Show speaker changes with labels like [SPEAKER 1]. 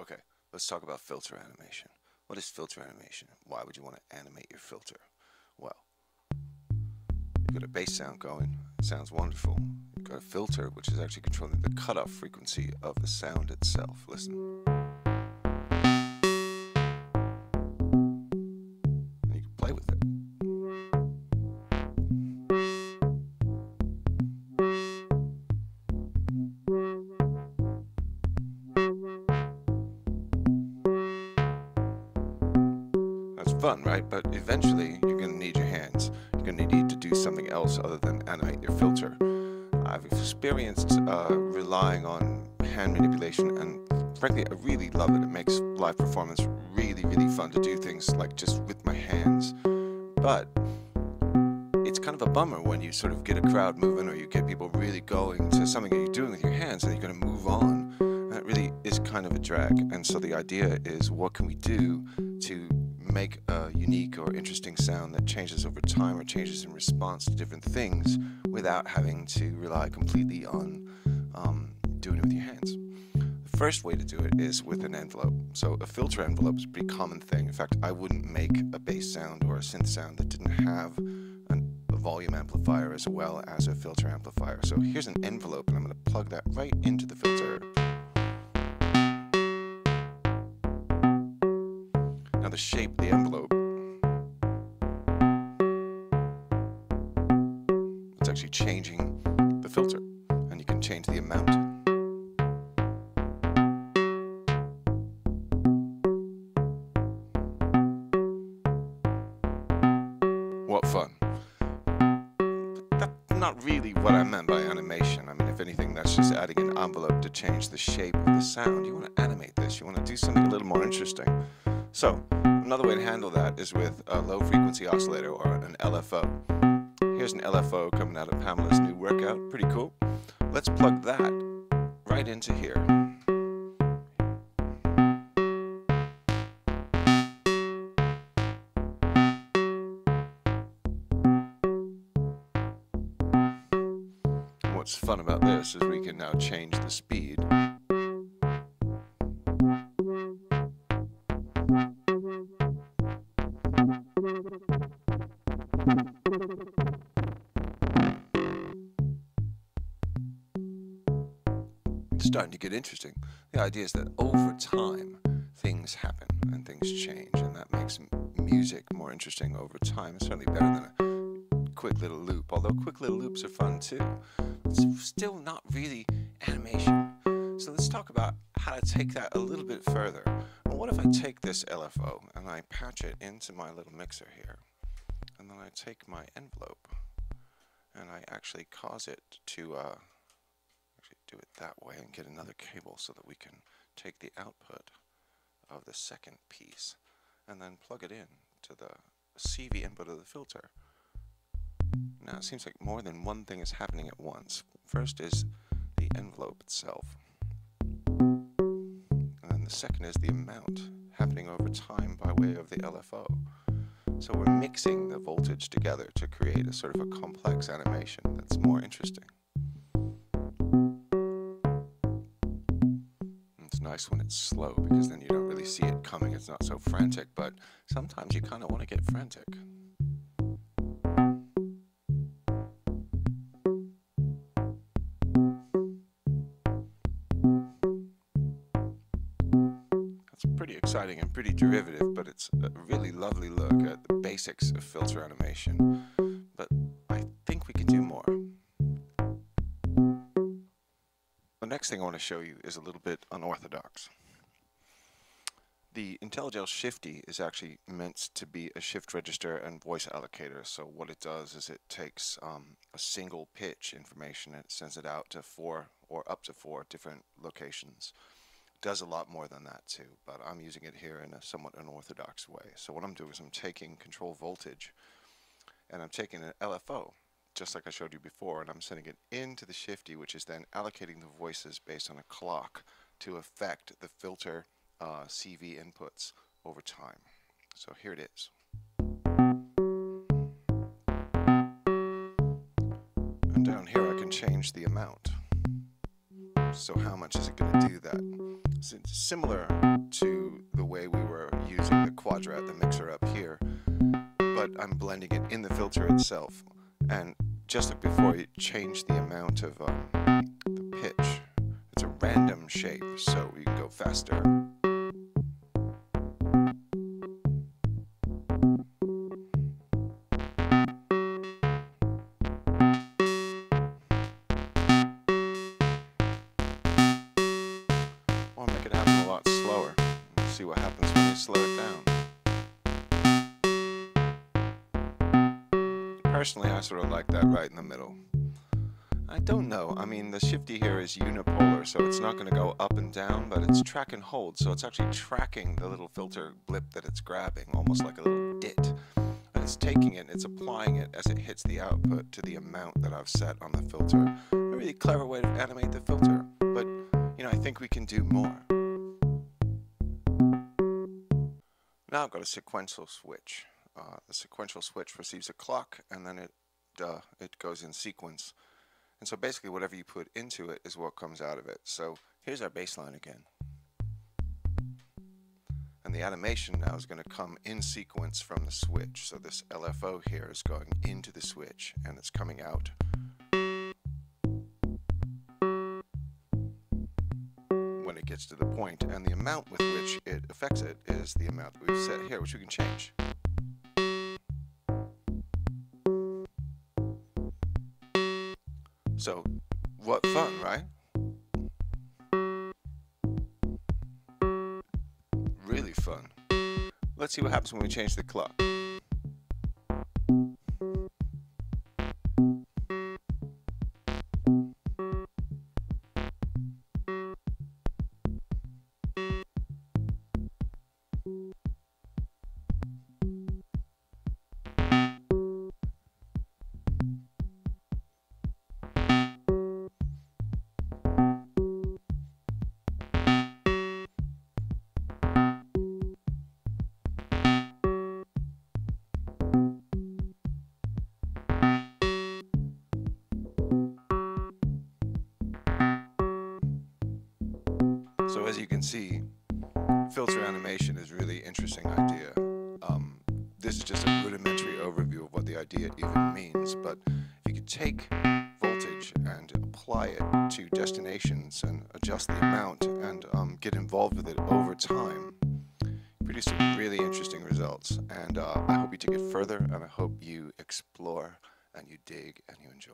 [SPEAKER 1] Okay, let's talk about filter animation. What is filter animation? Why would you want to animate your filter? Well, you've got a bass sound going. It sounds wonderful. You've got a filter, which is actually controlling the cutoff frequency of the sound itself. Listen. And you can play with it. That's fun, right? But eventually you're going to need your hands. You're going to need to do something else other than animate your filter. I've experienced relying on hand manipulation, and frankly I really love it. It makes live performance really, really fun to do things like just with my hands. But it's kind of a bummer when you sort of get a crowd moving, or you get people really going to something that you're doing with your hands and you're going to move on. That really is kind of a drag. And so the idea is, what can we do to make a unique or interesting sound that changes over time or changes in response to different things without having to rely completely on doing it with your hands. The first way to do it is with an envelope. So a filter envelope is a pretty common thing. In fact, I wouldn't make a bass sound or a synth sound that didn't have a volume amplifier as well as a filter amplifier. So here's an envelope, and I'm going to plug that right into the filter. Now the shape of the envelope, it's actually changing the filter, and you can change the amount. What fun. But that's not really what I meant by animation. I mean, if anything, that's just adding an envelope to change the shape of the sound. You want to animate this. You want to do something a little more interesting. So, another way to handle that is with a low frequency oscillator, or an LFO. Here's an LFO coming out of Pamela's new workout. Pretty cool. Let's plug that right into here. What's fun about this is we can now change the speed. It's starting to get interesting. The idea is that over time things happen and things change, and that makes music more interesting over time. It's certainly better than a quick little loop, although quick little loops are fun too. It's still not really animation. So let's talk about how to take that a little bit further. Well, what if I take this LFO and I patch it into my little mixer here, and then I take my envelope and I actually cause it to actually do it that way and get another cable so that we can take the output of the second piece and then plug it in to the CV input of the filter. Now it seems like more than one thing is happening at once. First is the envelope itself, and then the second is the amount happening over time by way of the LFO. So we're mixing the voltage together to create a sort of a complex animation that's more interesting. It's nice when it's slow, because then you don't really see it coming. It's not so frantic, but sometimes you kind of want to get frantic. Pretty exciting and pretty derivative, but it's a really lovely look at the basics of filter animation. But I think we can do more. The next thing I want to show you is a little bit unorthodox. The IntelliGel Shifty is actually meant to be a shift register and voice allocator. So what it does is it takes a single pitch information and it sends it out to 4 or up to 4 different locations. Does a lot more than that too, but I'm using it here in a somewhat unorthodox way. So what I'm doing is I'm taking control voltage and I'm taking an LFO, just like I showed you before, and I'm sending it into the Shifty, which is then allocating the voices based on a clock to affect the filter CV inputs over time. So here it is. And down here I can change the amount. So how much is it going to do that? It's similar to the way we were using the Quadrat, the mixer up here, but I'm blending it in the filter itself. And just like before, you change the amount of the pitch. It's a random shape, so we can go faster. Or make it happen a lot slower. Let's see what happens when you slow it down. Personally, I sort of like that right in the middle. I don't know. I mean, the shifty here is unipolar, so it's not going to go up and down, but it's track and hold, so it's actually tracking the little filter blip that it's grabbing, almost like a little dit. And it's taking it and it's applying it as it hits the output to the amount that I've set on the filter. A really clever way to animate the filter, but you know, I think we can do more. Now I've got a sequential switch. The sequential switch receives a clock, and then it goes in sequence. And so basically whatever you put into it is what comes out of it. So here's our bass line again. And the animation now is going to come in sequence from the switch. So this LFO here is going into the switch and it's coming out. When it gets to the point, and the amount with which it affects it is the amount that we've set here, which we can change. So, what fun, right? Really fun. Let's see what happens when we change the clock. So as you can see, filter animation is a really interesting idea. This is just a rudimentary overview of what the idea even means, but if you could take voltage and apply it to destinations and adjust the amount and get involved with it over time, produce some really interesting results. And I hope you take it further, and I hope you explore and you dig and you enjoy.